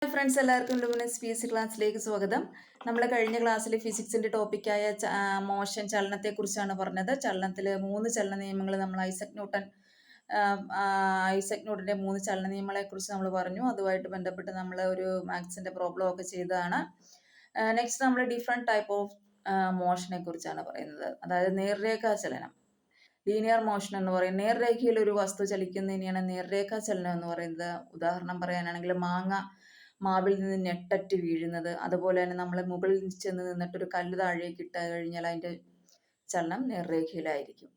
Friends, എല്ലാവർക്കും luminous PSC ക്ലാസ്സിലേക്ക് സ്വാഗതം. നമ്മൾ കഴിഞ്ഞ ക്ലാസ്സിൽ ഫിസിക്സിന്റെ ടോപ്പിക്കായ മോഷൻ ചലനത്തെക്കുറിച്ചാണ് പറഞ്ഞത്. ചലനത്തിൽ 3 ചലന നിയമങ്ങൾ നമ്മൾ ഐസക് ന്യൂട്ടന്റെ 3 ചലന നിയമങ്ങളെക്കുറിച്ച് നമ്മൾ പറഞ്ഞു. അതുമായിട്ട് ബന്ധപ്പെട്ട് നമ്മൾ ഒരു മാത്സിന്റെ പ്രോബ്ലം ഒക്കെ ചെയ്തതാണ്. നെക്സ്റ്റ് നമ്മൾ ഡിഫറെൻറ്റ് ടൈപ്പ് ഓഫ് മോഷനെ കുറിച്ചാണ് പറയുന്നത്. അതായത് നേർരേഖാ ചലനം, ലീനിയർ മോഷൻ എന്ന് പറയും. നേർരേഖയിൽ ഒരു വസ്തു ചലിക്കുന്നതിനെയാണ് നേർരേഖാ ചലനം എന്ന് പറയുന്നത്. ഉദാഹരണം പറയാനാണെങ്കിൽ മാവിൽ നിന്ന് ഞെട്ടറ്റ് വീഴുന്നത്, അതുപോലെ തന്നെ നമ്മൾ മുകളിൽ ചെന്ന് നിന്നിട്ടൊരു കല്ല് താഴേക്ക് ഇട്ട് കഴിഞ്ഞാൽ അതിൻ്റെ ചലനം നേർരേഖയിലായിരിക്കും.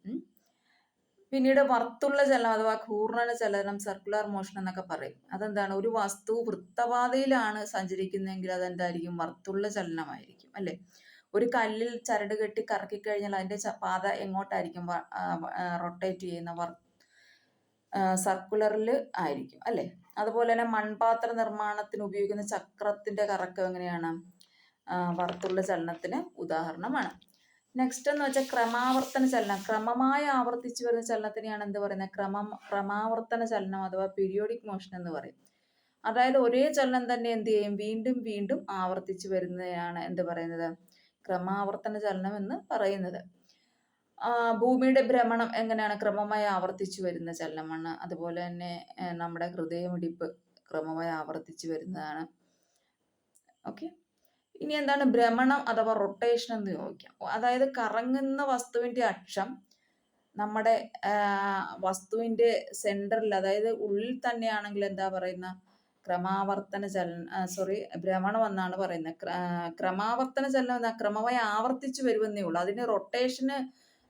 പിന്നീട് വർത്തുള്ള ചലനം അഥവാ ഘൂർണന ചലനം, സർക്കുലർ മോഷൻ എന്നൊക്കെ പറയും. അതെന്താണ്? ഒരു വസ്തു വൃത്തപാതയിലാണ് സഞ്ചരിക്കുന്നതെങ്കിൽ അതെന്തായിരിക്കും? വർത്തുള്ള ചലനമായിരിക്കും, അല്ലേ? ഒരു കല്ലിൽ ചരട് കെട്ടി കറക്കി കഴിഞ്ഞാൽ അതിൻ്റെ പാത എങ്ങോട്ടായിരിക്കും റൊട്ടേറ്റ് ചെയ്യുന്ന? സർക്കുലറിൽ ആയിരിക്കും, അല്ലേ? അതുപോലെ തന്നെ മൺപാത്ര നിർമ്മാണത്തിന് ഉപയോഗിക്കുന്ന ചക്രത്തിന്റെ കറക്കം എങ്ങനെയാണ്? വർത്തുള്ള ചലനത്തിന് ഉദാഹരണമാണ്. നെക്സ്റ്റ് എന്ന് വെച്ചാൽ ക്രമാവർത്തന ചലനം. ക്രമമായി ആവർത്തിച്ചു വരുന്ന ചലനത്തിനെയാണ് എന്ത് പറയുന്നത്? ക്രമാവർത്തന ചലനം അഥവാ പീരിയോഡിക് മോഷൻ എന്ന് പറയും. അതായത് ഒരേ ചലനം തന്നെ എന്ത് ചെയ്യും? വീണ്ടും വീണ്ടും ആവർത്തിച്ചു വരുന്നതിനാണ് എന്ത് പറയുന്നത്? ക്രമാവർത്തന ചലനം എന്ന് പറയുന്നത്. ഭൂമിയുടെ ഭ്രമണം എങ്ങനെയാണ്? ക്രമമായി ആവർത്തിച്ചു വരുന്ന ചലനമാണ്. അതുപോലെ തന്നെ നമ്മുടെ ഹൃദയമിടിപ്പ് ക്രമമായി ആവർത്തിച്ചു വരുന്നതാണ്. ഓക്കെ, ഇനി എന്താണ് ഭ്രമണം അഥവാ റൊട്ടേഷൻ എന്ന് ചോദിക്കാം. അതായത് കറങ്ങുന്ന വസ്തുവിന്റെ അക്ഷം നമ്മുടെ വസ്തുവിന്റെ സെന്ററിൽ, അതായത് ഉള്ളിൽ തന്നെയാണെങ്കിൽ എന്താ പറയുന്ന? ക്രമാവർത്തന ഭ്രമണം എന്നാണ് പറയുന്നത്. ക്രമാവർത്തന ചലനം എന്നാ ക്രമമായി ആവർത്തിച്ചു വരുമെന്നേ ഉള്ളൂ. അതിന് റൊട്ടേഷന്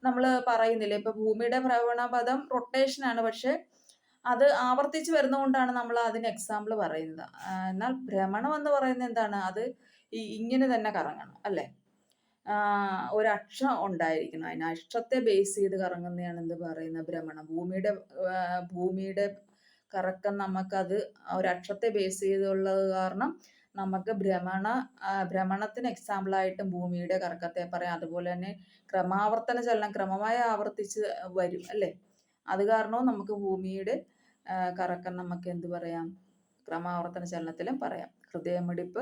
നമ്മൾ പറയുന്നില്ല. ഇപ്പൊ ഭൂമിയുടെ ഭ്രമണപഥം റൊട്ടേഷനാണ്, പക്ഷെ അത് ആവർത്തിച്ച് വരുന്നതുകൊണ്ടാണ് നമ്മൾ അതിന് എക്സാമ്പിൾ പറയുന്നത്. എന്നാൽ ഭ്രമണം എന്ന് പറയുന്നത് എന്താണ്? അത് ഇങ്ങനെ തന്നെ കറങ്ങണം, അല്ലേ? ഒരു അക്ഷം ഉണ്ടായിരിക്കണം. അതിന് അക്ഷത്തെ ബേസ് ചെയ്ത് കറങ്ങുന്നതാണ് എന്ത് പറയുന്നത്? ഭ്രമണം. ഭൂമിയുടെ കറക്കം നമുക്കത് ഒരക്ഷത്തെ ബേസ് ചെയ്തുള്ളത് കാരണം നമുക്ക് ഭ്രമണത്തിന് എക്സാമ്പിളായിട്ടും ഭൂമിയുടെ കറക്കത്തെ പറയാം. അതുപോലെ തന്നെ ക്രമാവർത്തന ചലനം ക്രമമായി ആവർത്തിച്ച് വരും, അല്ലേ? അത് കാരണവും നമുക്ക് ഭൂമിയുടെ കറക്കം നമുക്ക് എന്ത് പറയാം? ക്രമാവർത്തന ചലനത്തിലും പറയാം. ഹൃദയമിടിപ്പ്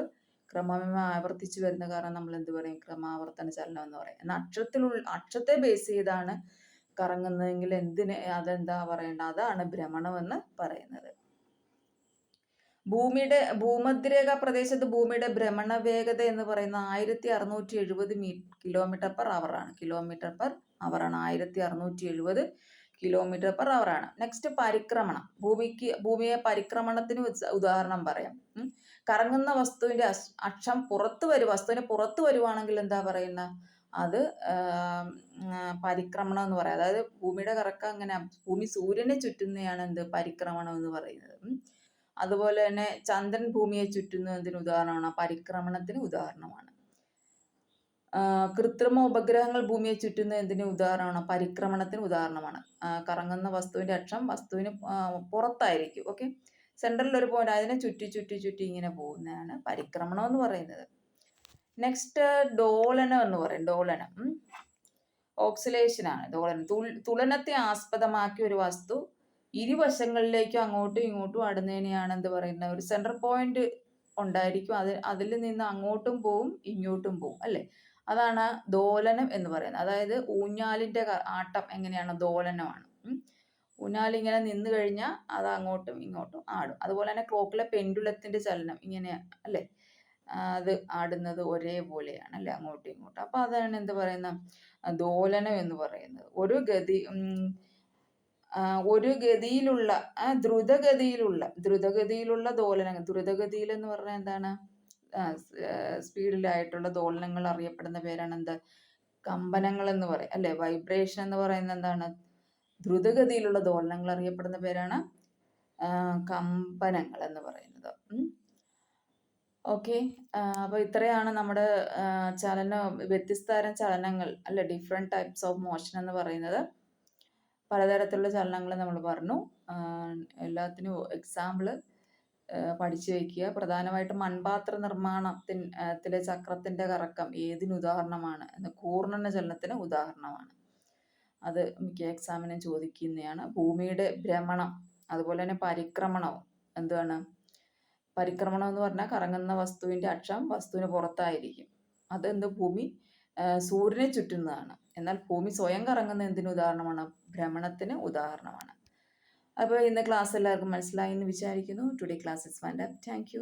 ക്രമമായി ആവർത്തിച്ചു വരുന്ന കാരണം നമ്മൾ എന്ത് പറയും? ക്രമാവർത്തന ചലനം എന്ന് പറയും. എന്നാൽ അക്ഷത്തെ ബേസ് ചെയ്താണ് കറങ്ങുന്നതെങ്കിൽ അതെന്താ പറയേണ്ട? അതാണ് ഭ്രമണം എന്ന് പറയുന്നത്. ഭൂമധ്യരേഖ പ്രദേശത്ത് ഭൂമിയുടെ ഭ്രമണ വേഗത എന്ന് പറയുന്നത് 1670 km/h ആണ്. km/h ആണ്. 1670 km/h ആണ്. നെക്സ്റ്റ് പരിക്രമണം. ഭൂമിയെ പരിക്രമണത്തിന് ഉദാഹരണം പറയാം. കറങ്ങുന്ന വസ്തുവിന്റെ അക്ഷം വസ്തുവിന് പുറത്തു വരുവാണെങ്കിൽ എന്താ പറയുന്ന? അത് പരിക്രമണം എന്ന് പറയാം. അതായത് ഭൂമിയുടെ കറക്കം അങ്ങനെ ഭൂമി സൂര്യനെ ചുറ്റുന്നതാണ് എന്ത്? പരിക്രമണം എന്ന് പറയുന്നത്. അതുപോലെ തന്നെ ചന്ദ്രൻ ഭൂമിയെ ചുറ്റുന്നതിന് ഉദാഹരണമാണ്, പരിക്രമണത്തിന് ഉദാഹരണമാണ്. കൃത്രിമ ഉപഗ്രഹങ്ങൾ ഭൂമിയെ ചുറ്റുന്നതിന് ഉദാഹരണമാണ്, പരിക്രമണത്തിന് ഉദാഹരണമാണ്. കറങ്ങുന്ന വസ്തുവിന്റെ അക്ഷം വസ്തുവിന് പുറത്തായിരിക്കും. ഓക്കെ, സെൻട്രലിൽ ഒരു പോയിന്റ്, അതിനെ ചുറ്റി ചുറ്റി ചുറ്റി ഇങ്ങനെ പോകുന്നതാണ് പരിക്രമണം എന്ന് പറയുന്നത്. നെക്സ്റ്റ് ഡോലനം എന്ന് പറയും. ഡോലനം ഓക്സിലേഷൻ ആണ്. തുലനത്തെ ആസ്പദമാക്കി ഒരു വസ്തു ഇരുവശങ്ങളിലേക്കും അങ്ങോട്ടും ഇങ്ങോട്ടും ആടുന്നതിനെയാണ് എന്ത് പറയുന്നത്? ഒരു സെൻട്രൽ പോയിന്റ് ഉണ്ടായിരിക്കും, അതിൽ നിന്ന് അങ്ങോട്ടും പോവും ഇങ്ങോട്ടും പോവും, അല്ലേ? അതാണ് ദോലനം എന്ന് പറയുന്നത്. അതായത് ഊഞ്ഞാലിന്റെ ആട്ടം എങ്ങനെയാണ്? ദോലനമാണ്. ഊഞ്ഞാലിങ്ങനെ നിന്ന് കഴിഞ്ഞാൽ അത് അങ്ങോട്ടും ഇങ്ങോട്ടും ആടും. അതുപോലെ തന്നെ ക്ലോക്കിലെ പെൻഡുലത്തിന്റെ ചലനം ഇങ്ങനെയാണ്, അല്ലേ? അത് ആടുന്നത് ഒരേപോലെയാണ്, അല്ലെ? അങ്ങോട്ടും ഇങ്ങോട്ടും. അപ്പൊ അതാണ് എന്ത് പറയുന്ന? ദോലനം എന്ന് പറയുന്നത്. ഒരു ഗതിയിലുള്ള ദ്രുതഗതിയിലുള്ള ദോലനങ്ങൾ. ദ്രുതഗതിയിൽ എന്ന് പറഞ്ഞാൽ എന്താണ്? സ്പീഡിലായിട്ടുള്ള ദോലനങ്ങൾ അറിയപ്പെടുന്ന പേരാണ് എന്ത്? കമ്പനങ്ങൾ എന്ന് പറയും, അല്ലെ? വൈബ്രേഷൻ എന്ന് പറയുന്നത് എന്താണ്? ദ്രുതഗതിയിലുള്ള ദോലനങ്ങൾ അറിയപ്പെടുന്ന പേരാണ് കമ്പനങ്ങൾ എന്ന് പറയുന്നത്. ഓക്കെ, അപ്പോൾ ഇത്രയാണ് നമ്മുടെ വ്യത്യസ്ത തരം ചലനങ്ങൾ, അല്ലെ? ഡിഫറെൻറ്റ് ടൈപ്സ് ഓഫ് മോഷൻ എന്ന് പറയുന്നത്. പലതരത്തിലുള്ള ചലനങ്ങൾ നമ്മൾ പറഞ്ഞു. എല്ലാത്തിനും എക്സാമ്പിള് പഠിച്ചു വയ്ക്കുക. പ്രധാനമായിട്ടും മൺപാത്ര നിർമ്മാണത്തിലെ ചക്രത്തിന്റെ കറക്കം ഏതിന് ഉദാഹരണമാണ്? ഘൂർണന ചലനത്തിന് ഉദാഹരണമാണ്. അത് മിക്ക എക്സാമിനും ചോദിക്കുന്നതാണ്. ഭൂമിയുടെ ഭ്രമണം അതുപോലെ തന്നെ പരിക്രമണവും എന്താണ്? പരിക്രമണം എന്ന് പറഞ്ഞാൽ കറങ്ങുന്ന വസ്തുവിൻ്റെ അക്ഷം വസ്തുവിന് പുറത്തായിരിക്കും. അതെന്ത് ഭൂമി സൂര്യനെ ചുറ്റുന്നതാണ്. എന്നാൽ ഭൂമി സ്വയം കറങ്ങുന്ന എന്തിന് ഉദാഹരണമാണ്? ഭ്രമണത്തിന് ഉദാഹരണമാണ്. അപ്പോൾ ഇന്ന് ക്ലാസ് എല്ലാവർക്കും മനസ്സിലായി എന്ന് വിചാരിക്കുന്നു. Today class is wind up. Thank you.